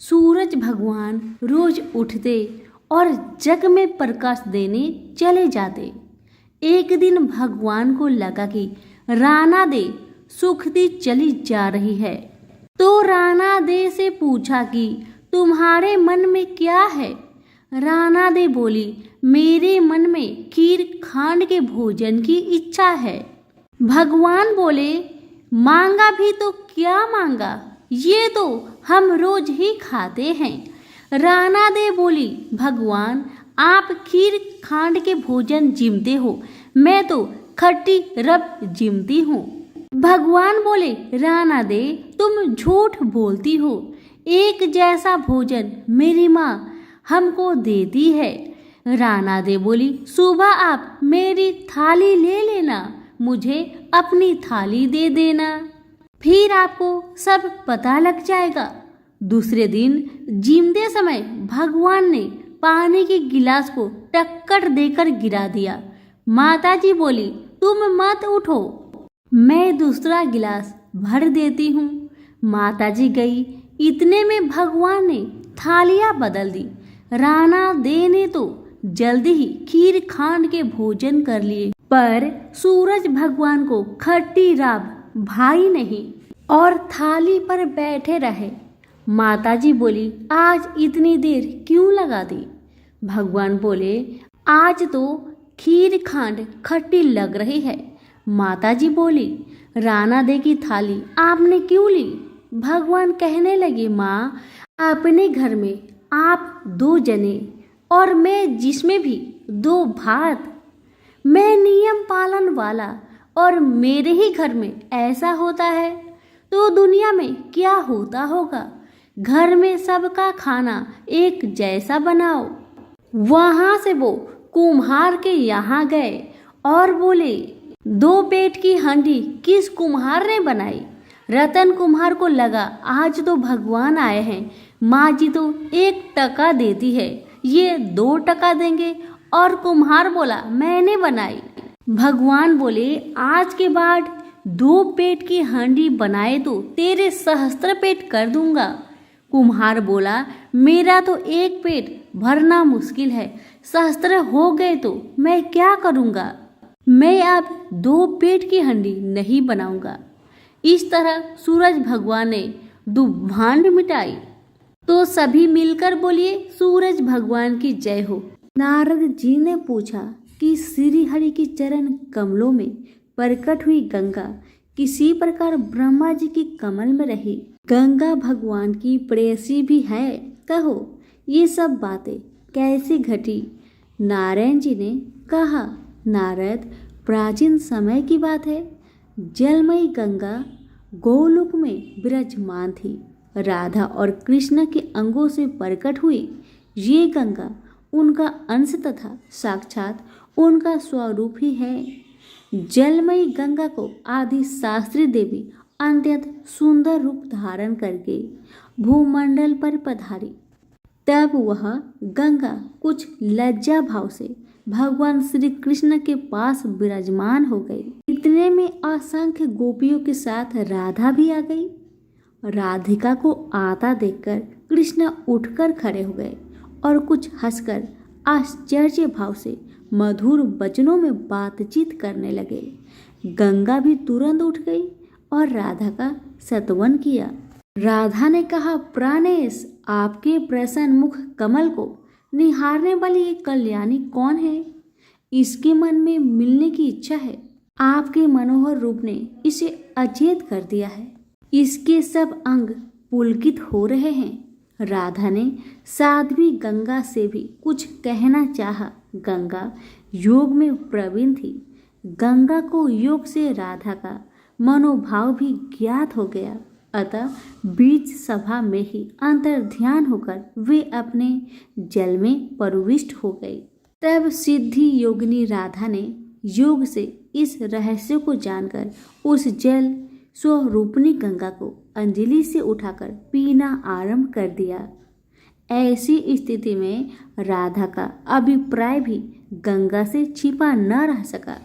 सूरज भगवान रोज उठते और जग में प्रकाश देने चले जाते। एक दिन भगवान को लगा कि राना दे सुखती चली जा रही है, तो राना दे से पूछा कि तुम्हारे मन में क्या है। राना दे बोली, मेरे मन में खीर खांड के भोजन की इच्छा है। भगवान बोले, मांगा भी तो क्या मांगा, ये तो हम रोज ही खाते हैं। राना दे बोली, भगवान आप खीर खांड के भोजन जिमते हो, मैं तो खट्टी रब जिमती हूँ। भगवान बोले, राना दे तुम झूठ बोलती हो, एक जैसा भोजन मेरी माँ हमको देती है। राना दे बोली, सुबह आप मेरी थाली ले लेना, मुझे अपनी थाली दे देना, फिर आपको सब पता लग जाएगा। दूसरे दिन जिमते समय भगवान ने पानी के गिलास को टक्कर देकर गिरा दिया। माताजी बोली, तुम मत उठो, मैं दूसरा गिलास भर देती हूँ। माताजी गई, इतने में भगवान ने थालियाँ बदल दी। राना दे ने तो जल्दी ही खीर खांड के भोजन कर लिए, पर सूरज भगवान को खट्टी राब भाई नहीं और थाली पर बैठे रहे। माताजी बोली, आज इतनी देर क्यों लगा दी। भगवान बोले, आज तो खीर खांड खट्टी लग रही है। माताजी बोली, राना दे की थाली आपने क्यों ली। भगवान कहने लगे, माँ अपने घर में आप 2 जने और मैं जिसमें भी 2 भात, मैं नियम पालन वाला और मेरे ही घर में ऐसा होता है तो दुनिया में क्या होता होगा। घर में सबका खाना एक जैसा बनाओ। वहां से वो कुम्हार के यहाँ गए और बोले, 2 पेट की हांडी किस कुम्हार ने बनाई। रतन कुम्हार को लगा आज तो भगवान आए हैं, माँ जी तो 1 टका देती है, ये 2 टका देंगे। और कुम्हार बोला, मैंने बनाई। भगवान बोले, आज के बाद 2 पेट की हांडी बनाए तो तेरे सहस्त्र पेट कर दूंगा। कुम्हार बोला, मेरा तो 1 पेट भरना मुश्किल है, सहस्त्र हो गए तो मैं क्या करूंगा, मैं अब 2 पेट की हांडी नहीं बनाऊंगा। इस तरह सूरज भगवान ने दुभांड मिटाई। तो सभी मिलकर बोलिए, सूरज भगवान की जय हो। नारद जी ने पूछा कि श्री हरि के चरण कमलों में प्रकट हुई गंगा किसी प्रकार ब्रह्मा जी की कमल में रही, गंगा भगवान की प्रेयसी भी है, कहो ये सब बातें कैसे घटी। नारायण जी ने कहा, नारद प्राचीन समय की बात है। जलमयी गंगा गोलोक में विराजमान थी, राधा और कृष्ण के अंगों से प्रकट हुई। ये गंगा उनका अंश तथा साक्षात उनका स्वरूप ही है। जलमयी गंगा को आदि शास्त्री देवी अत्यंत सुंदर रूप धारण करके भूमंडल पर पधारी। तब वह गंगा कुछ लज्जा भाव से भगवान श्री कृष्ण के पास विराजमान हो गई। इतने में असंख्य गोपियों के साथ राधा भी आ गई। राधिका को आता देखकर कृष्ण उठकर खड़े हो गए और कुछ हंसकर आश्चर्य भाव से मधुर वचनों में बातचीत करने लगे। गंगा भी तुरंत उठ गई और राधा का सत्वन किया। राधा ने कहा, प्राणेश आपके प्रसन्न मुख कमल को निहारने वाली ये कल्याणी कौन है। इसके मन में मिलने की इच्छा है, आपके मनोहर रूप ने इसे अचेत कर दिया है, इसके सब अंग पुलकित हो रहे हैं। राधा ने साध्वी गंगा से भी कुछ कहना चाहा। गंगा योग में प्रवीण थी। गंगा को योग से राधा का मनोभाव भी ज्ञात हो गया, अतः बीच सभा में ही अंतर ध्यान होकर वे अपने जल में प्रविष्ट हो गई। तब सिद्धि योगिनी राधा ने योग से इस रहस्य को जानकर उस जल स्वरूपनी गंगा को अंजलि से उठाकर पीना आरंभ कर दिया। ऐसी स्थिति में राधा का अभिप्राय भी गंगा से छिपा न रह सका।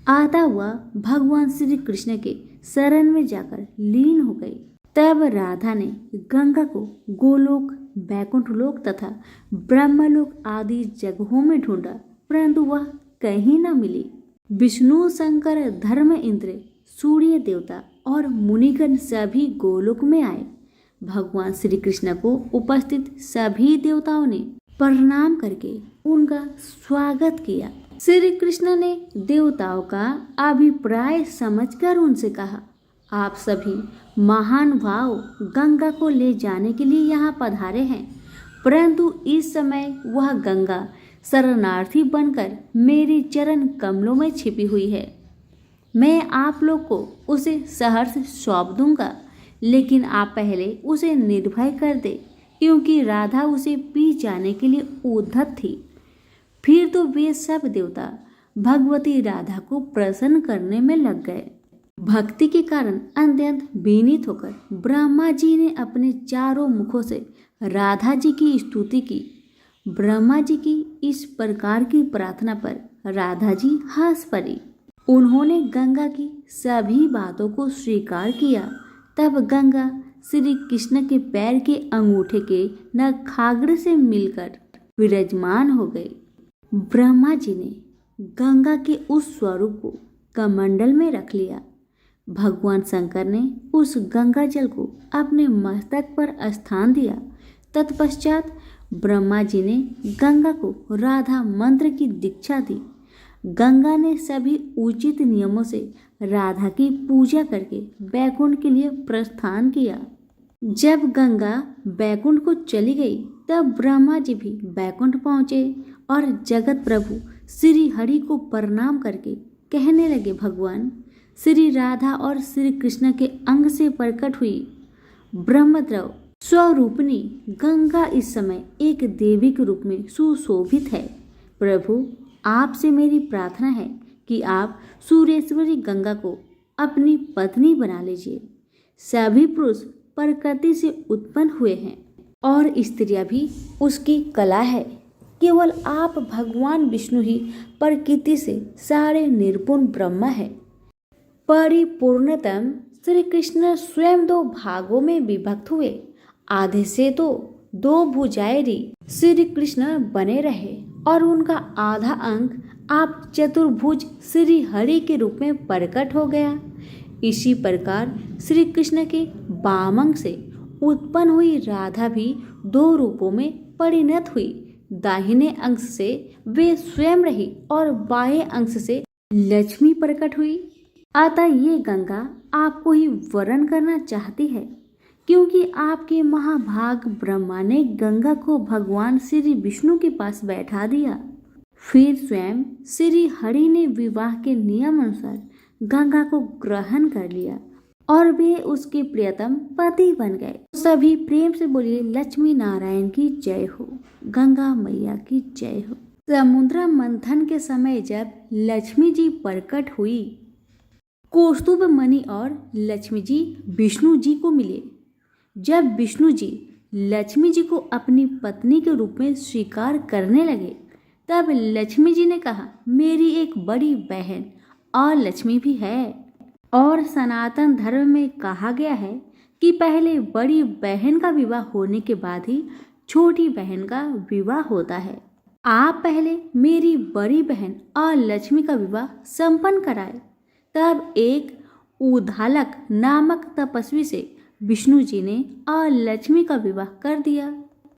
आता हुआ भगवान श्री कृष्ण के शरण में जाकर लीन हो गई। तब राधा ने गंगा को गोलोक, बैकुंठ लोक तथा ब्रह्मलोक आदि जगहों में ढूंढा, परंतु वह कहीं न मिली। विष्णु, शंकर, धर्म, इंद्र, सूर्य देवता और मुनिगण सभी गोलोक में आए। भगवान श्री कृष्ण को उपस्थित सभी देवताओं ने प्रणाम करके उनका स्वागत किया। श्री कृष्ण ने देवताओं का अभिप्राय समझकर उनसे कहा, आप सभी महान भाव गंगा को ले जाने के लिए यहाँ पधारे हैं, परंतु इस समय वह गंगा शरणार्थी बनकर मेरे चरण कमलों में छिपी हुई है। मैं आप लोग को उसे सहर्ष सौंप दूंगा, लेकिन आप पहले उसे निर्भय कर दे, क्योंकि राधा उसे पी जाने के लिए उद्धत थी। फिर तो वे सब देवता भगवती राधा को प्रसन्न करने में लग गए। भक्ति के कारण अत्यंत विनीत होकर ब्रह्मा जी ने अपने चारों मुखों से राधा जी की स्तुति की। ब्रह्मा जी की इस प्रकार की प्रार्थना पर राधा जी हंस पड़ी। उन्होंने गंगा की सभी बातों को स्वीकार किया। तब गंगा श्री कृष्ण के पैर के अंगूठे के नखाग्र से मिलकर विराजमान हो गई। ब्रह्मा जी ने गंगा के उस स्वरूप को कमंडल में रख लिया। भगवान शंकर ने उस गंगा जल को अपने मस्तक पर स्थान दिया। तत्पश्चात ब्रह्मा जी ने गंगा को राधा मंत्र की दीक्षा दी। गंगा ने सभी उचित नियमों से राधा की पूजा करके बैकुंठ के लिए प्रस्थान किया। जब गंगा बैकुंठ को चली गई, तब ब्रह्मा जी भी बैकुंठ पहुँचे और जगत प्रभु श्री हरि को प्रणाम करके कहने लगे, भगवान श्री राधा और श्री कृष्ण के अंग से प्रकट हुई ब्रह्मद्रव स्वरूपिणी गंगा इस समय एक देवी के रूप में सुशोभित है। प्रभु, आपसे मेरी प्रार्थना है कि आप सूर्येश्वरी गंगा को अपनी पत्नी बना लीजिए। सभी पुरुष प्रकृति से उत्पन्न हुए हैं और स्त्रियां भी उसकी कला है। केवल आप भगवान विष्णु ही प्रकृति से सारे निर्गुण ब्रह्म है। परिपूर्णतम श्री कृष्ण स्वयं दो भागों में विभक्त हुए। आधे से तो दो भुजाएरी श्री कृष्ण बने रहे और उनका आधा अंग आप चतुर्भुज श्री हरि के रूप में प्रकट हो गया। इसी प्रकार श्री कृष्ण के वाम अंग से उत्पन्न हुई राधा भी दो रूपों में परिणत हुई। दाहिने अंश से वे स्वयं रही और बाएं अंश से लक्ष्मी प्रकट हुई। अतः ये गंगा आपको ही वरण करना चाहती है, क्योंकि आपके महाभाग ब्रह्मा ने गंगा को भगवान श्री विष्णु के पास बैठा दिया। फिर स्वयं श्री हरि ने विवाह के नियम अनुसार गंगा को ग्रहण कर लिया और वे उसके प्रियतम पति बन गए। सभी प्रेम से बोलिए, लक्ष्मी नारायण की जय हो, गंगा मैया की जय हो। समुद्र मंथन के समय जब लक्ष्मी जी प्रकट हुई, कौस्तुभ मणि और लक्ष्मी जी विष्णु जी को मिले। जब विष्णु जी लक्ष्मी जी को अपनी पत्नी के रूप में स्वीकार करने लगे, तब लक्ष्मी जी ने कहा, मेरी एक बड़ी बहन और लक्ष्मी भी है, और सनातन धर्म में कहा गया है कि पहले बड़ी बहन का विवाह होने के बाद ही छोटी बहन का विवाह होता है। आप पहले मेरी बड़ी बहन और लक्ष्मी का विवाह संपन्न कराए। तब एक उद्धालक नामक तपस्वी से विष्णु जी ने और लक्ष्मी का विवाह कर दिया।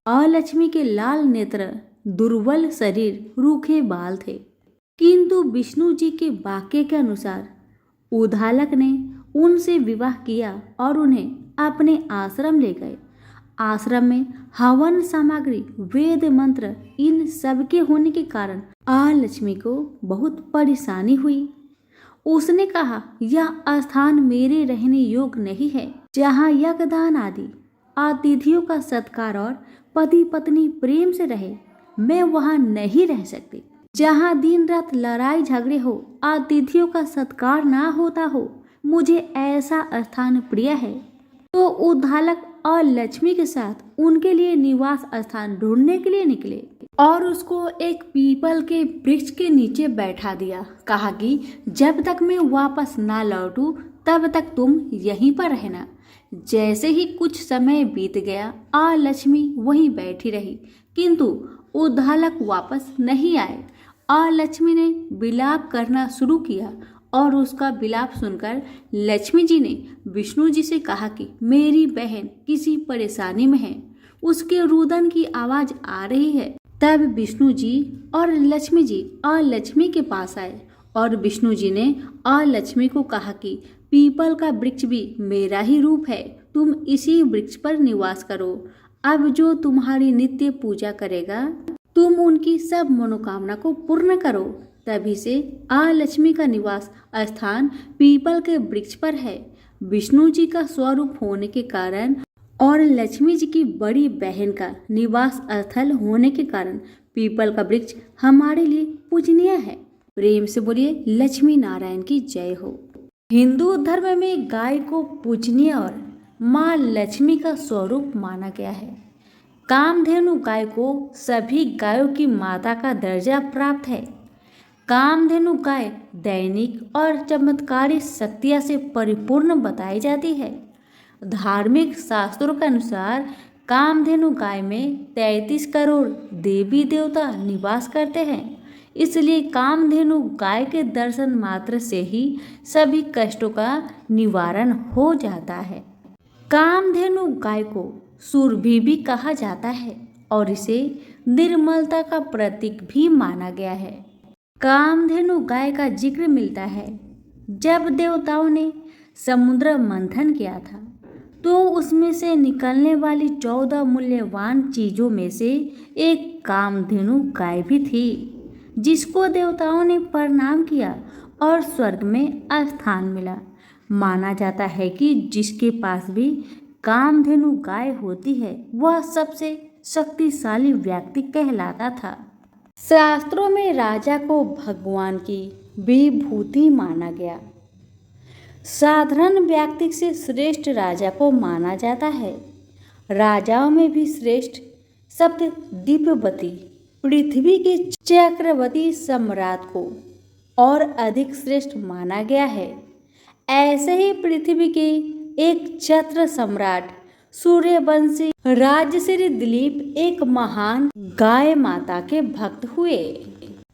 और लक्ष्मी के लाल नेत्र, दुर्बल शरीर, रूखे बाल थे, किंतु विष्णु जी के वाक्य के अनुसार उद्धालक ने उनसे विवाह किया और उन्हें अपने आश्रम ले गए। आश्रम में हवन सामग्री, वेद मंत्र, इन सब के होने के कारण लक्ष्मी को बहुत परेशानी हुई। उसने कहा, यह स्थान मेरे रहने योग्य नहीं है, जहाँ यज्ञदान आदि अतिथियों का सत्कार और पति पत्नी प्रेम से रहे, मैं वहाँ नहीं रह सकती। जहाँ दिन रात लड़ाई झगड़े हो, अतिथियों का सत्कार ना होता हो, मुझे ऐसा स्थान प्रिय है। तो उद्धालक और लक्ष्मी के साथ उनके लिए निवास स्थान ढूंढने के लिए निकले और उसको एक पीपल के वृक्ष के नीचे बैठा दिया। कहा कि जब तक मैं वापस ना लौटूं तब तक तुम यहीं पर रहना। जैसे ही कुछ समय बीत गया, लक्ष्मी वहीं बैठी रही, किंतु उद्धालक वापस नहीं आए। लक्ष्मी ने विलाप करना शुरू किया और उसका विलाप सुनकर लक्ष्मी जी ने विष्णु जी से कहा कि मेरी बहन किसी परेशानी में है, उसके रुदन की आवाज आ रही है। तब विष्णु जी और लक्ष्मी जी लक्ष्मी के पास आए और विष्णु जी ने लक्ष्मी को कहा कि पीपल का वृक्ष भी मेरा ही रूप है, तुम इसी वृक्ष पर निवास करो। अब जो तुम्हारी नित्य पूजा करेगा, तुम उनकी सब मनोकामना को पूर्ण करो। तभी से लक्ष्मी का निवास स्थान पीपल के वृक्ष पर है। विष्णु जी का स्वरूप होने के कारण और लक्ष्मी जी की बड़ी बहन का निवास स्थल होने के कारण पीपल का वृक्ष हमारे लिए पूजनीय है। प्रेम से बोलिए लक्ष्मी नारायण की जय हो। हिंदू धर्म में गाय को पूजनीय और माँ लक्ष्मी का स्वरूप माना गया है। कामधेनु गाय को सभी गायों की माता का दर्जा प्राप्त है। कामधेनु गाय दैनिक और चमत्कारी शक्तियाँ से परिपूर्ण बताई जाती है। धार्मिक शास्त्रों के अनुसार कामधेनु गाय में 33 करोड़ देवी देवता निवास करते हैं, इसलिए कामधेनु गाय के दर्शन मात्र से ही सभी कष्टों का निवारण हो जाता है। कामधेनु गाय को सुरभि भी कहा जाता है और इसे निर्मलता का प्रतीक भी माना गया है। कामधेनु गाय का जिक्र मिलता है जब देवताओं ने समुद्र मंथन किया था, तो उसमें से निकलने वाली 14 मूल्यवान चीजों में से एक कामधेनु गाय भी थी, जिसको देवताओं ने प्रणाम किया और स्वर्ग में स्थान मिला। माना जाता है कि जिसके पास भी कामधेनु गाय होती है वह सबसे शक्तिशाली व्यक्ति कहलाता था। शास्त्रों में राजा को भगवान की विभूति माना गया। साधारण व्यक्ति से श्रेष्ठ राजा को माना जाता है। राजाओं में भी श्रेष्ठ सप्तद्वीपवती पृथ्वी के चक्रवर्ती सम्राट को और अधिक श्रेष्ठ माना गया है। ऐसे ही पृथ्वी के एक छत्र सम्राट सूर्यवंशी राजश्री दिलीप एक महान गाय माता के भक्त हुए।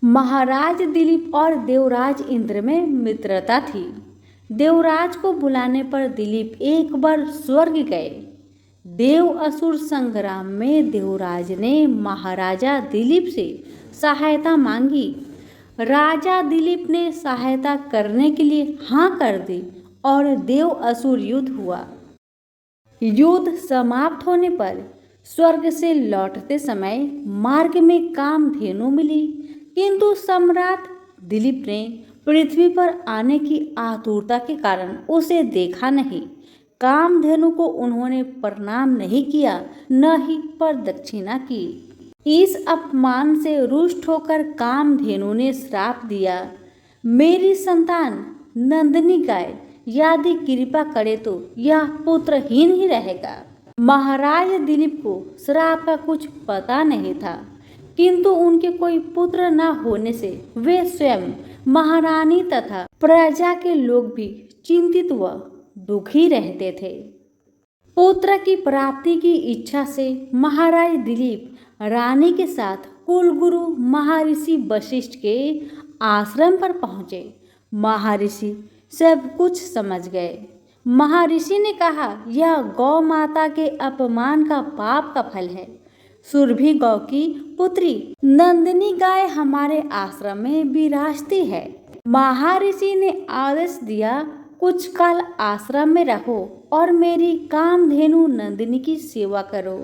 महाराज दिलीप और देवराज इंद्र में मित्रता थी। देवराज को बुलाने पर दिलीप एक बार स्वर्ग गए। देव असुर संग्राम में देवराज ने महाराजा दिलीप से सहायता मांगी। राजा दिलीप ने सहायता करने के लिए हाँ कर दी और देव असुर युद्ध हुआ। युद्ध समाप्त होने पर स्वर्ग से लौटते समय मार्ग में कामधेनु मिली, किंतु सम्राट दिलीप ने पृथ्वी पर आने की आतुरता के कारण उसे देखा नहीं। कामधेनु को उन्होंने प्रणाम नहीं किया, न ही प्रदक्षिणा की। इस अपमान से रुष्ट होकर कामधेनु ने श्राप दिया, मेरी संतान नंदिनी गाय यदि कृपा करे तो यह पुत्रहीन ही रहेगा। महाराज दिलीप को श्राप का कुछ पता नहीं था, किंतु उनके कोई पुत्र न होने से वे स्वयं महारानी तथा प्रजा के लोग भी चिंतित व दुखी रहते थे। पुत्र की प्राप्ति की इच्छा से महाराज दिलीप रानी के साथ कुलगुरु महर्षि वशिष्ठ के आश्रम पर पहुँचे। महर्षि सब कुछ समझ गए। महर्षि ने कहा, यह गौ माता के अपमान का पाप का फल है। सुरभि गौ की पुत्री नंदिनी गाय हमारे आश्रम में विराजती है। महर्षि ने आदेश दिया, कुछ काल आश्रम में रहो और मेरी कामधेनु नंदिनी की सेवा करो।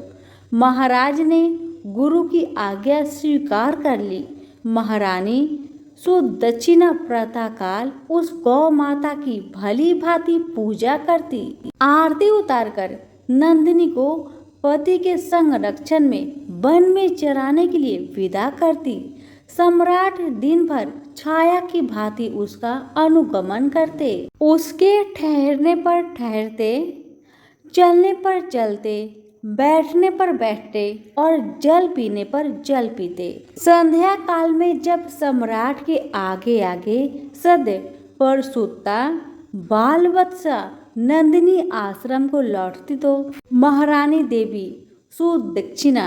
महाराज ने गुरु की आज्ञा स्वीकार कर ली। महारानी सुदक्षिणा प्रातःकाल उस गौ माता की भली भांति पूजा करती, आरती उतारकर नंदिनी को पति के संरक्षण में वन में चराने के लिए विदा करती। सम्राट दिन भर छाया की भांति उसका अनुगमन करते, उसके ठहरने पर ठहरते, चलने पर चलते, बैठने पर बैठते और जल पीने पर जल पीते। संध्या काल में जब सम्राट के आगे आगे सदैव परसुत्ता, बाल बत्सा, नंदिनी आश्रम को लौटती तो महारानी देवी सुदक्षिणा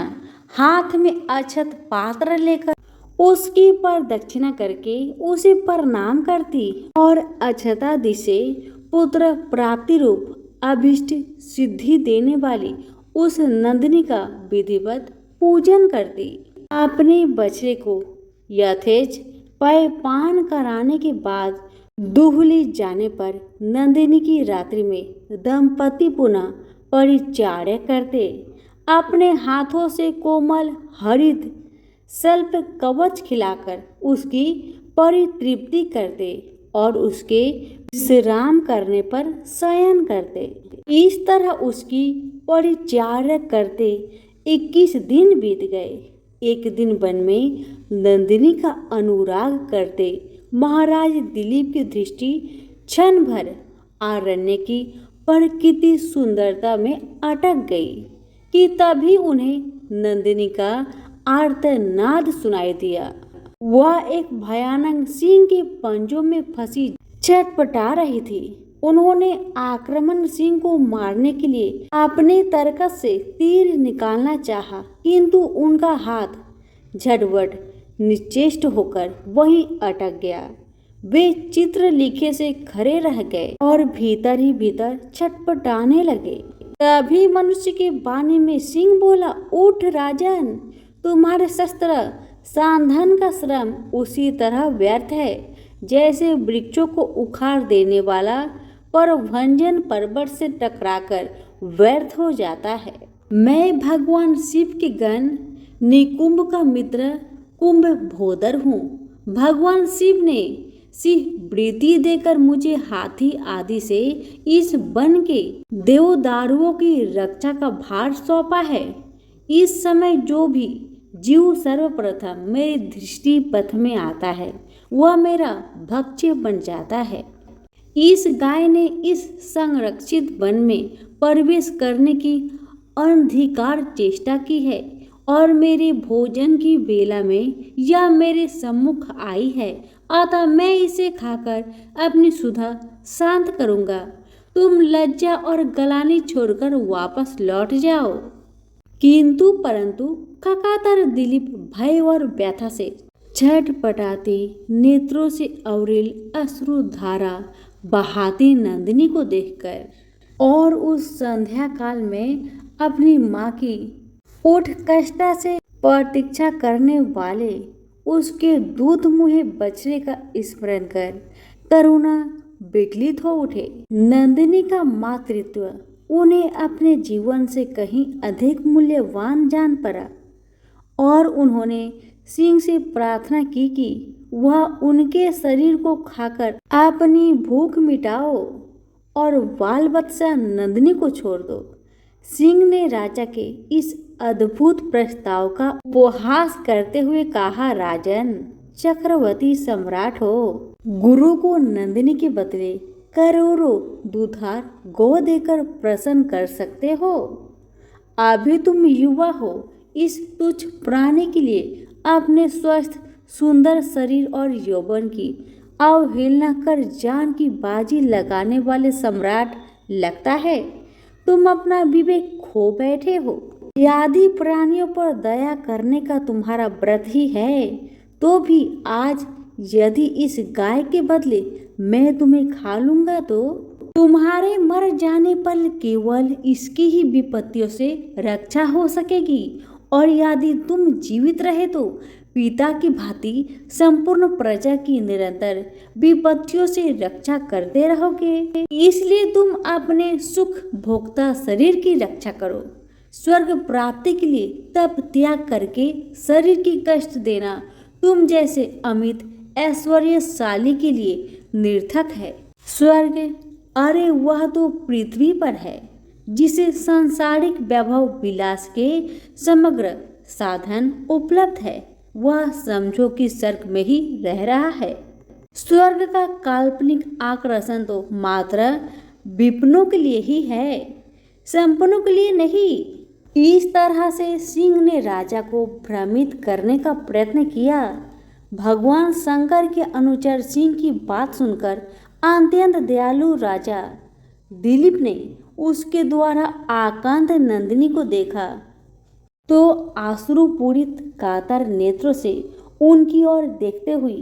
हाथ में अक्षत पात्र लेकर उसकी पर दक्षिणा करके उसे प्रणाम करती और अक्षतादि से पुत्र प्राप्ति रूप अभिष्ट सिद्धि देने वाली उस नंदिनी का विधिवत पूजन करती। अपने बछड़े को यथेच पान कराने के बाद दूहली जाने पर नंदिनी की रात्रि में दंपति पुनः परिचर्या करते। अपने हाथों से कोमल हरित सल्प कवच खिलाकर उसकी परितृप्ति करते और उसके विश्राम करने पर शयन करते। इस तरह उसकी परिचर्या करते 21 दिन बीत गए। एक दिन वन में नंदिनी का अनुराग करते महाराज दिलीप की दृष्टि क्षण भर आरण्य की प्रकृति सुंदरता में अटक गई कि तभी उन्हें नंदिनी का आर्तनाद सुनाई दिया। वह एक भयानक सिंह के पंजों में फंसी छटपटा रही थी। उन्होंने आक्रमण सिंह को मारने के लिए अपने तरकस से तीर निकालना चाहा, किंतु उनका हाथ झटपट निश्चेष्ट होकर वहीं अटक गया। वे चित्र लिखे से खड़े रह गए और भीतर ही भीतर छटपटाने लगे। तभी मनुष्य के वाणी में सिंह बोला, उठ राजन, तुम्हारे शस्त्र सांधन का श्रम उसी तरह व्यर्थ है जैसे वृक्षों को उखाड़ देने वाला परभंजन पर्वत से टकराकर व्यर्थ हो जाता है। मैं भगवान शिव के गण निकुंभ का मित्र कुंभोदर हूँ। भगवान शिव ने सिंह वृत्ति देकर मुझे हाथी आदि से इस वन के देवदारुओं की रक्षा का भार सौंपा है। इस समय जो भी जीव सर्वप्रथम मेरे दृष्टि पथ में आता है वह मेरा भक्ष्य बन जाता है। इस गाय ने इस संरक्षित वन में प्रवेश करने की अनधिकार चेष्टा की है और मेरे भोजन की बेला में यह मेरे सम्मुख आई है, अतः मैं इसे खाकर अपनी सुधा शांत करूंगा। तुम लज्जा और गलानी छोड़कर वापस लौट जाओ। किंतु परंतु काकातर दिलीप भय और व्यथा से छटपटाती नेत्रों से अविरल अश्रुधारा बहाती नंदिनी को देखकर और उस संध्या काल में अपनी माँ की उत्कंठा से प्रतीक्षा करने वाले उसके दूध मुहे बछड़े का स्मरण कर करुणा विगलित हो उठे। नंदिनी का मातृत्व उन्हें अपने जीवन से कहीं अधिक मूल्यवान जान पड़ा और उन्होंने सिंह से प्रार्थना की कि वह उनके शरीर को खाकर अपनी भूख मिटाओ और बाल बच्चा नंदिनी को छोड़ दो। सिंह ने राजा के इस अद्भुत प्रस्ताव का उपहास करते हुए कहा, राजन, चक्रवर्ती सम्राट हो, गुरु को नंदिनी के बदले करोड़ों दूधार गौ देकर प्रसन्न कर सकते हो। अभी तुम युवा हो, इस तुच्छ प्राणी के लिए अपने स्वस्थ सुंदर शरीर और यौवन की अवहेलना कर जान की बाजी लगाने वाले सम्राट लगता है। तुम अपना विवेक खो बैठे हो। यदि प्राणियों पर दया करने का तुम्हारा व्रत ही है तो भी आज यदि इस गाय के बदले मैं तुम्हें खा लूंगा तो तुम्हारे मर जाने पर केवल इसकी ही विपत्तियों से रक्षा हो सकेगी, और यदि तुम जीवित रहे तो पिता की भांति संपूर्ण प्रजा की निरंतर विपत्तियों से रक्षा करते रहोगे। इसलिए तुम अपने सुख भोक्ता शरीर की रक्षा करो। स्वर्ग प्राप्ति के लिए तप त्याग करके शरीर की कष्ट देना तुम जैसे अमित ऐश्वर्यशाली के लिए निर्थक है। स्वर्ग, अरे वह तो पृथ्वी पर है, जिसे सांसारिक वैभव विलास के समग्र साधन उपलब्ध है, वह समझो कि स्वर्ग में ही रह रहा है। स्वर्ग का काल्पनिक आकर्षण तो मात्र विपिनों के लिए ही है, संपन्नों के लिए नहीं। इस तरह से सिंह ने राजा को भ्रमित करने का प्रयत्न किया। भगवान शंकर के अनुचर सिंह की बात सुनकर अत्यंत दयालु राजा दिलीप ने उसके द्वारा आक्रांत नंदिनी को देखा तो आश्रुपूरित कातर नेत्रों से उनकी ओर देखते हुए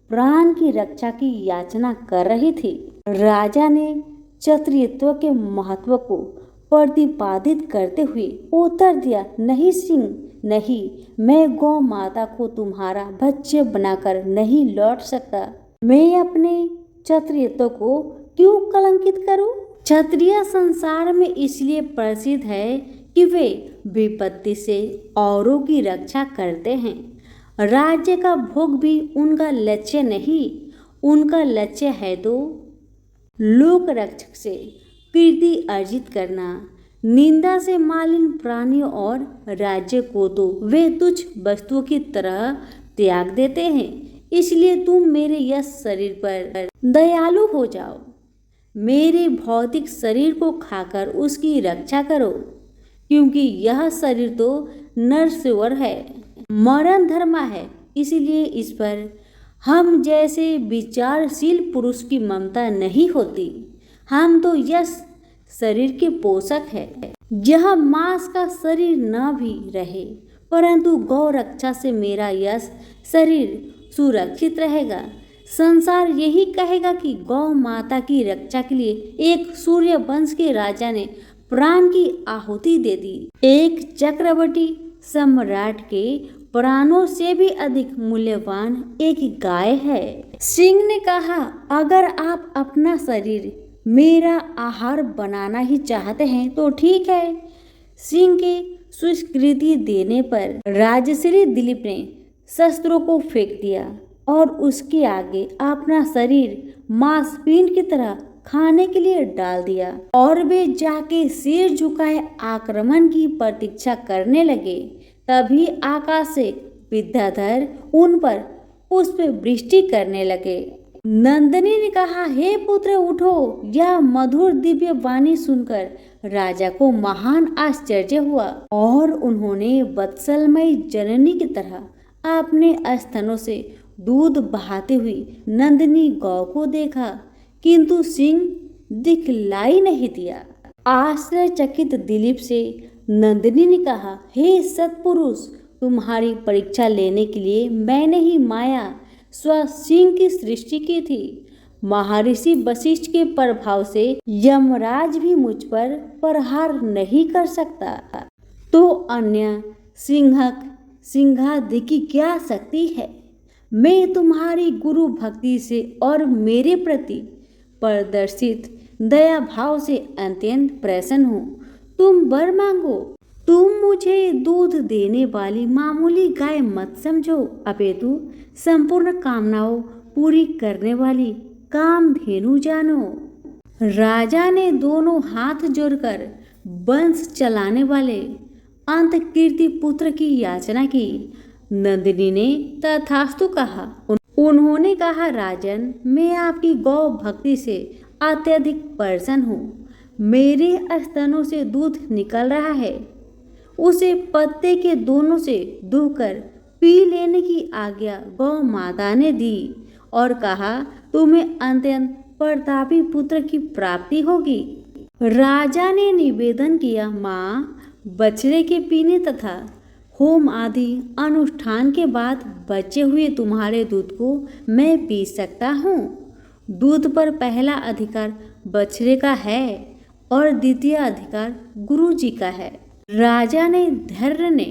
प्राण की रक्षा की याचना कर रही थी। राजा ने क्षत्रियत्व के महत्व को प्रतिपादित करते हुए उत्तर दिया, नहीं सिंह, नहीं, मैं गौ माता को तुम्हारा भक्ष्य बनाकर नहीं लौट सकता। मैं अपने क्षत्रियत्व को क्यों कलंकित करूं? क्षत्रिय संसार में इसलिए प्रसिद्ध है कि वे विपत्ति से औरों की रक्षा करते हैं। राज्य का भोग भी उनका लक्ष्य नहीं, उनका लक्ष्य है तो लोक रक्षक से कीर्ति अर्जित करना। निंदा से मालिन प्राणियों और राज्य को तो वे तुच्छ वस्तुओं की तरह त्याग देते हैं। इसलिए तुम मेरे यश शरीर पर दयालु हो जाओ, मेरे भौतिक शरीर को खाकर उसकी रक्षा करो, क्योंकि यह शरीर तो नरस्वर है, मरण धर्म है। इसलिए इस पर हम जैसे विचारशील पुरुष की ममता नहीं होती। हम तो यश शरीर के पोषक है। यह मांस का शरीर न भी रहे, परंतु गौ रक्षा से मेरा यश शरीर सुरक्षित रहेगा। संसार यही कहेगा कि गौ माता की रक्षा के लिए एक सूर्य वंश के राजा ने प्राण की आहुति दे दी। एक चक्रवर्ती सम्राट के प्राणों से भी अधिक मूल्यवान एक गाय है। सिंह ने कहा, अगर आप अपना शरीर मेरा आहार बनाना ही चाहते हैं तो ठीक है। सिंह के स्वीकृति देने पर राजश्री दिलीप ने शस्त्रों को फेंक दिया और उसके आगे अपना शरीर मांसपिंड की तरह खाने के लिए डाल दिया और वे जाके सिर झुकाए आक्रमण की प्रतीक्षा करने लगे। तभी आकाश से विद्याधर उन पर पुष्प वृष्टि करने लगे। नंदिनी ने कहा, हे पुत्र उठो। यह मधुर दिव्य वाणी सुनकर राजा को महान आश्चर्य हुआ और उन्होंने वत्सलमयी जननी की तरह अपने स्तनों से दूध बहाते हुई नंदिनी गौ को देखा, किंतु सिंह दिखलाई नहीं दिया। आश्चर्यचकित दिलीप से नंदिनी ने कहा, हे सत्पुरुष, तुम्हारी परीक्षा लेने के लिए मैंने ही माया स्व सिंह की सृष्टि की थी। महर्षि वशिष्ठ के प्रभाव से यमराज भी मुझ पर प्रहार नहीं कर सकता, तो अन्य सिंहादि की क्या शक्ति है। मैं तुम्हारी गुरु भक्ति से और मेरे प्रति प्रदर्शित दया भाव से अत्यंत प्रसन्न हूँ। तुम वर मांगो। तुम मुझे दूध देने वाली मामूली गाय मत समझो, अपितु संपूर्ण कामनाओं पूरी करने वाली कामधेनु जानो। राजा ने दोनों हाथ जोड़कर वंश चलाने वाले अंत कीर्ति पुत्र की याचना की। नंदिनी ने तथास्तु कहा। उन्होंने कहा, राजन, मैं आपकी गौ भक्ति से अत्यधिक प्रसन्न हूँ। मेरे स्तनों से दूध निकल रहा है, उसे पत्ते के दोनों से दुहकर पी लेने की आज्ञा गौ माता ने दी और कहा, तुम्हें अत्यंत प्रतापी पुत्र की प्राप्ति होगी। राजा ने निवेदन किया, माँ, बछड़े के पीने तथा होम आदि अनुष्ठान के बाद बचे हुए तुम्हारे दूध को मैं पी सकता हूँ। दूध पर पहला अधिकार बछड़े का है और द्वितीय अधिकार गुरुजी का है। राजा ने धैर्य ने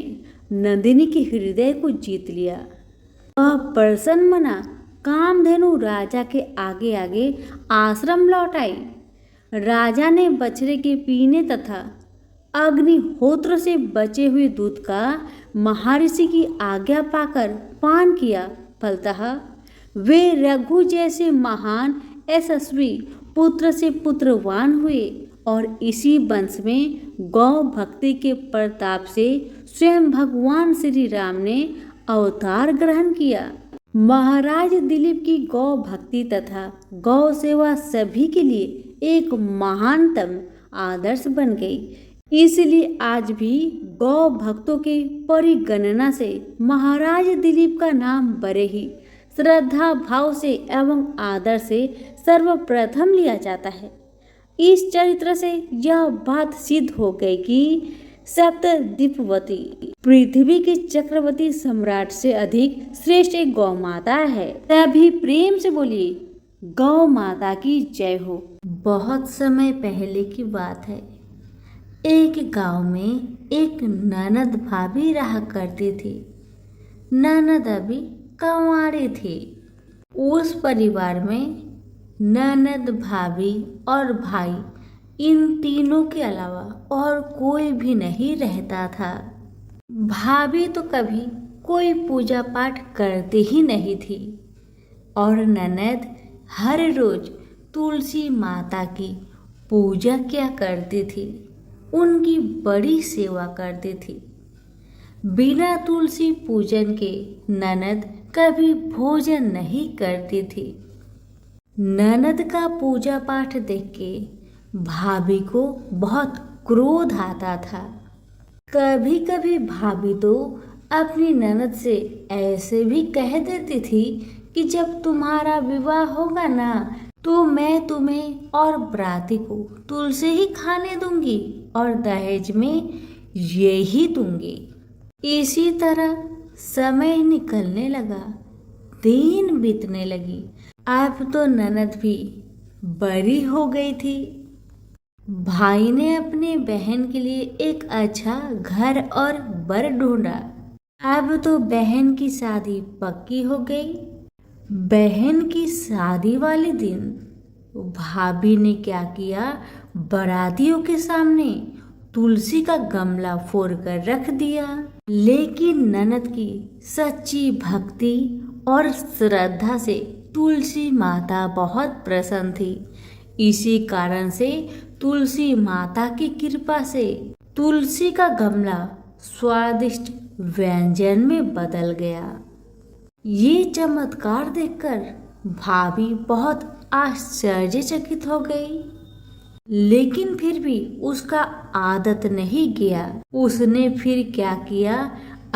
नंदिनी के हृदय को जीत लिया। वह प्रसन्न मना कामधेनु राजा के आगे आगे आश्रम लौट आई। राजा ने बछड़े के पीने तथा अग्निहोत्र से बचे हुए दूध का महर्षि की आज्ञा पाकर पान किया। फलतः वे रघु जैसे महान यशस्वी पुत्र से पुत्रवान हुए और इसी वंश में गौ भक्ति के प्रताप से स्वयं भगवान श्री राम ने अवतार ग्रहण किया। महाराज दिलीप की गौ भक्ति तथा गौ सेवा सभी के लिए एक महानतम आदर्श बन गई। इसलिए आज भी गौ भक्तों के परिगणना से महाराज दिलीप का नाम बड़े ही श्रद्धा भाव से एवं आदर से सर्वप्रथम लिया जाता है। इस चरित्र से यह बात सिद्ध हो गई कि सप्तद्वीपवती पृथ्वी के चक्रवर्ती सम्राट से अधिक श्रेष्ठ एक गौ माता है। तभी प्रेम से बोलिए, गौ माता की जय हो। बहुत समय पहले की बात है। एक गांव में एक ननद भाभी रहा करती थी। ननद अभी कंवारी थी। उस परिवार में ननद, भाभी और भाई, इन तीनों के अलावा और कोई भी नहीं रहता था। भाभी तो कभी कोई पूजा पाठ करती ही नहीं थी और ननद हर रोज तुलसी माता की पूजा किया करती थी, उनकी बड़ी सेवा करती थी। बिना तुलसी पूजन के ननद कभी भोजन नहीं करती थी। ननद का पूजा पाठ देख के भाभी को बहुत क्रोध आता था। कभी कभी भाभी तो अपनी ननद से ऐसे भी कह देती थी कि जब तुम्हारा विवाह होगा ना, तो मैं तुम्हें और बराती को तुलसी ही खाने दूंगी और दहेज में यही दूंगी। इसी तरह समय निकलने लगा, दिन बीतने लगी। अब तो ननद भी बड़ी हो गई थी। भाई ने अपनी बहन के लिए एक अच्छा घर और बर ढूंढा। अब तो बहन की शादी पक्की हो गई। बहन की शादी वाले दिन भाभी ने क्या किया, बारातियों के सामने तुलसी का गमला फोड़कर रख दिया। लेकिन ननद की सच्ची भक्ति और श्रद्धा से तुलसी माता बहुत प्रसन्न थी। इसी कारण से तुलसी माता की कृपा से तुलसी का गमला स्वादिष्ट व्यंजन में बदल गया। ये चमत्कार देखकर भाभी बहुत आश्चर्यचकित हो गई, लेकिन फिर भी उसका आदत नहीं गया। उसने फिर क्या किया,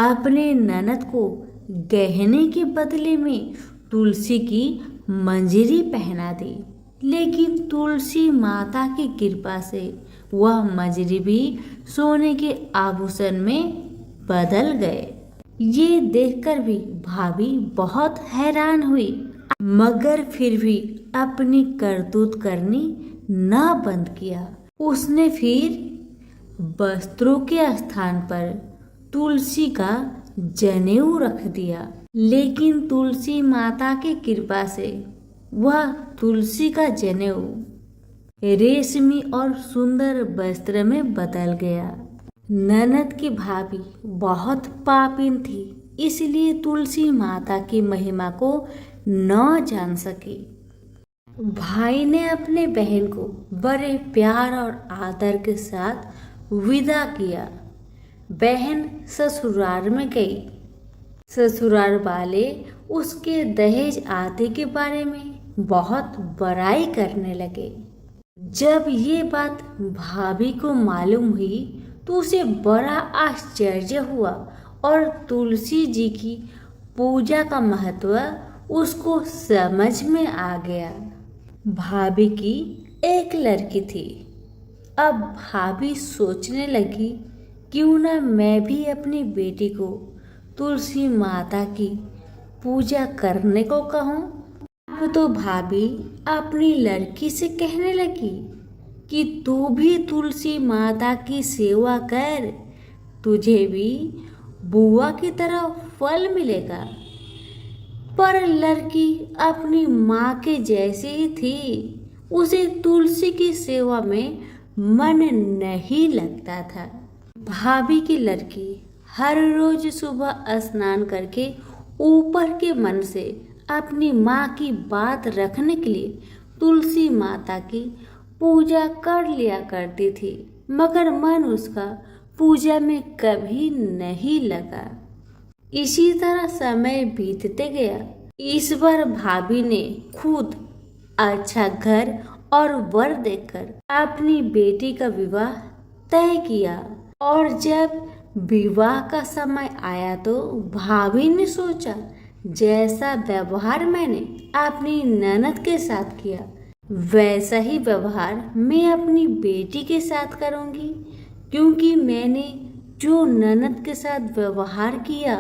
अपने ननद को गहने के बदले में तुलसी की मंजरी पहना दी। लेकिन तुलसी माता की कृपा से वह मंजरी भी सोने के आभूषण में बदल गए। ये देखकर भी भाभी बहुत हैरान हुई, मगर फिर भी अपनी करतूत करनी न बंद किया। उसने फिर वस्त्रों के स्थान पर तुलसी का जनेऊ रख दिया। लेकिन तुलसी माता की कृपा से वह तुलसी का जनेऊ रेशमी और सुंदर वस्त्र में बदल गया। ननद की भाभी बहुत पापिन थी, इसलिए तुलसी माता की महिमा को न जान सकी। भाई ने अपने बहन को बड़े प्यार और आदर के साथ विदा किया। बहन ससुराल में गई। ससुराल वाले उसके दहेज आदि के बारे में बहुत बड़ाई करने लगे। जब ये बात भाभी को मालूम हुई तो उसे बड़ा आश्चर्य हुआ और तुलसी जी की पूजा का महत्व उसको समझ में आ गया। भाभी की एक लड़की थी। अब भाभी सोचने लगी, क्यों ना मैं भी अपनी बेटी को तुलसी माता की पूजा करने को कहूँ। अब तो भाभी अपनी लड़की से कहने लगी कि तू भी तुलसी माता की सेवा कर, तुझे भी बुआ की तरह फल मिलेगा। पर लड़की अपनी माँ के जैसी ही थी, उसे तुलसी की सेवा में मन नहीं लगता था। भाभी की लड़की हर रोज सुबह स्नान करके ऊपर के मन से अपनी माँ की बात रखने के लिए तुलसी माता की पूजा कर लिया करती थी, मगर मन उसका पूजा में कभी नहीं लगा। इसी तरह समय बीतते गया। इस बार भाभी ने खुद अच्छा घर और वर देखकर अपनी बेटी का विवाह तय किया। और जब विवाह का समय आया तो भाभी ने सोचा, जैसा व्यवहार मैंने अपनी ननद के साथ किया वैसा ही व्यवहार मैं अपनी बेटी के साथ करूंगी, क्योंकि मैंने जो ननद के साथ व्यवहार किया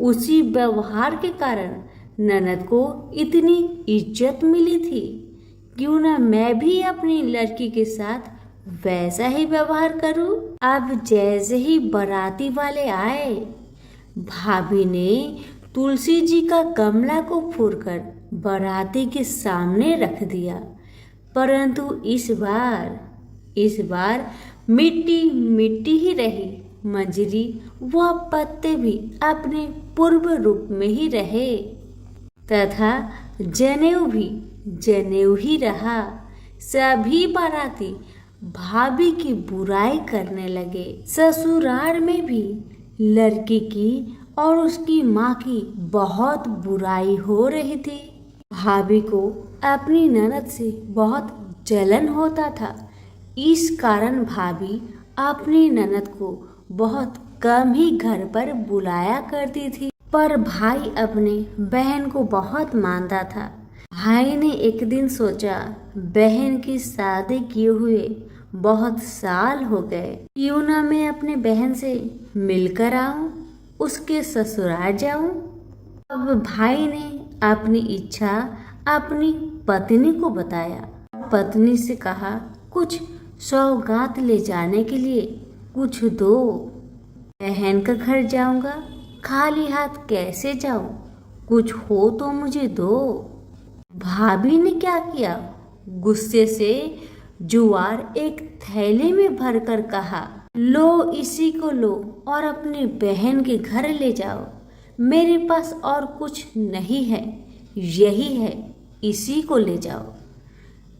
उसी व्यवहार के कारण ननद को इतनी इज्जत मिली थी। क्यों ना मैं भी अपनी लड़की के साथ वैसा ही व्यवहार करूं। अब जैसे ही बाराती वाले आए, भाभी ने तुलसी जी का गमला को फोड़कर बाराती के सामने रख दिया, परंतु इस बार मिट्टी मिट्टी ही रही। मंजरी व पत्ते भी अपने पूर्व रूप में ही रहे तथा जनेऊ ही रहा। सभी बाराती भाभी की बुराई करने लगे। ससुराल में भी लड़की की और उसकी माँ की बहुत बुराई हो रही थी। भाभी को अपनी ननद से बहुत जलन होता था। इस कारण भाभी अपनी ननद को बहुत कम ही घर पर बुलाया करती थी। पर भाई अपने बहन को बहुत मानता था। भाई ने एक दिन सोचा, बहन की शादी किए हुए बहुत साल हो गए, क्यों ना मैं अपने बहन से मिलकर आऊं, उसके ससुराल जाऊं। अब भाई ने अपनी इच्छा अपनी पत्नी को बताया। पत्नी से कहा, कुछ सौगात ले जाने के लिए कुछ दो। बहन का घर जाऊंगा, खाली हाथ कैसे जाऊं, कुछ हो तो मुझे दो। भाभी ने क्या किया, गुस्से से जुआर एक थैले में भरकर कहा, लो इसी को लो और अपनी बहन के घर ले जाओ। मेरे पास और कुछ नहीं है, यही है, इसी को ले जाओ।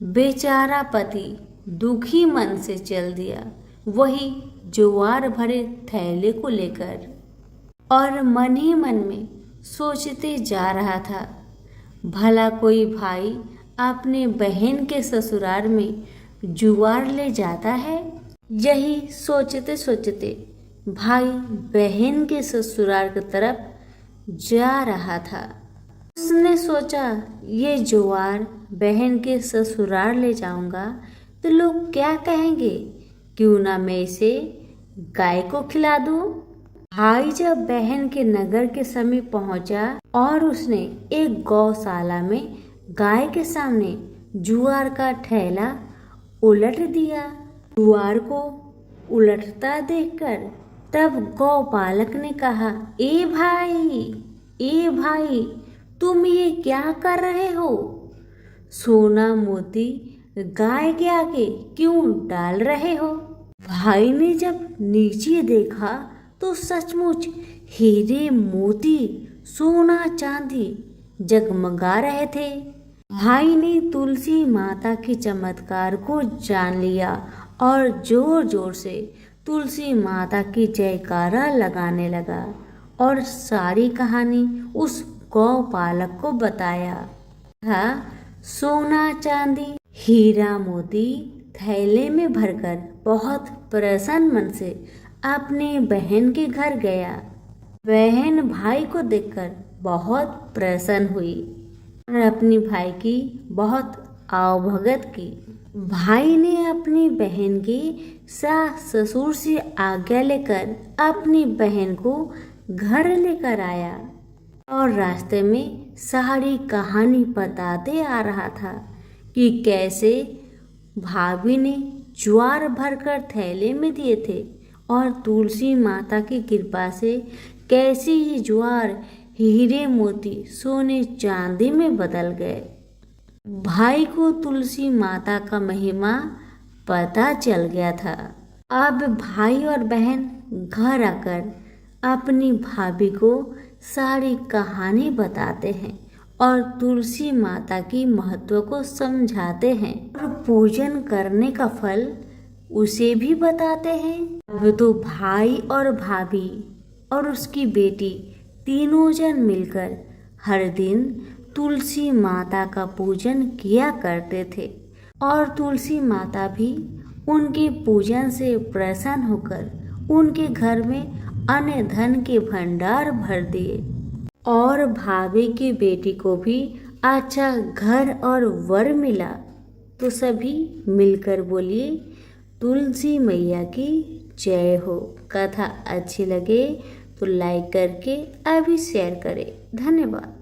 बेचारा पति दुखी मन से चल दिया, वही जुआर भरे थैले को लेकर, और मन ही मन में सोचते जा रहा था, भला कोई भाई अपने बहन के ससुराल में जुआर ले जाता है। यही सोचते सोचते भाई बहन के ससुराल की तरफ जा रहा था। उसने सोचा, ये जुआर बहन के ससुराल ले जाऊंगा तो लोग क्या कहेंगे, क्यों ना मैं इसे गाय को खिला दूं। भाई जब बहन के नगर के समीप पहुंचा और उसने एक गौशाला में गाय के सामने जुआर का थैला उलट दिया। जुआर को उलटता देखकर तब गौपालक ने कहा, ए भाई तुम ये क्या कर रहे हो? सोना मोती गाय के आगे क्यों डाल रहे हो? भाई ने जब नीचे देखा तो सचमुच हीरे मोती सोना चांदी जगमगा रहे थे। भाई ने तुलसी माता के चमत्कार को जान लिया और जोर जोर से तुलसी माता की जयकारा लगाने लगा और सारी कहानी उस गौपालक को बताया था। सोना चांदी हीरा मोती थैले में भरकर बहुत प्रसन्न मन से अपने बहन के घर गया। बहन भाई को देखकर बहुत प्रसन्न हुई और अपनी भाई की बहुत आवभगत की। भाई ने अपनी बहन की सास ससुर से आज्ञा लेकर अपनी बहन को घर लेकर आया और रास्ते में सारी कहानी बताते आ रहा था कि कैसे भाभी ने ज्वार भरकर थैले में दिए थे और तुलसी माता की कृपा से कैसे ये ज्वार हीरे मोती सोने चांदी में बदल गए। भाई को तुलसी माता का महिमा पता चल गया था। अब भाई और बहन घर आकर अपनी भाभी को सारी कहानी बताते हैं और तुलसी माता की महत्व को समझाते हैं और पूजन करने का फल उसे भी बताते हैं। अब तो भाई और भाभी और उसकी बेटी तीनों जन मिलकर हर दिन तुलसी माता का पूजन किया करते थे और तुलसी माता भी उनके पूजन से प्रसन्न होकर उनके घर में अन्न धन के भंडार भर दिए और भाभी की बेटी को भी अच्छा घर और वर मिला। तो सभी मिलकर बोलिए तुलसी मैया की जय हो। कथा अच्छी लगे तो लाइक करके अभी शेयर करें। धन्यवाद।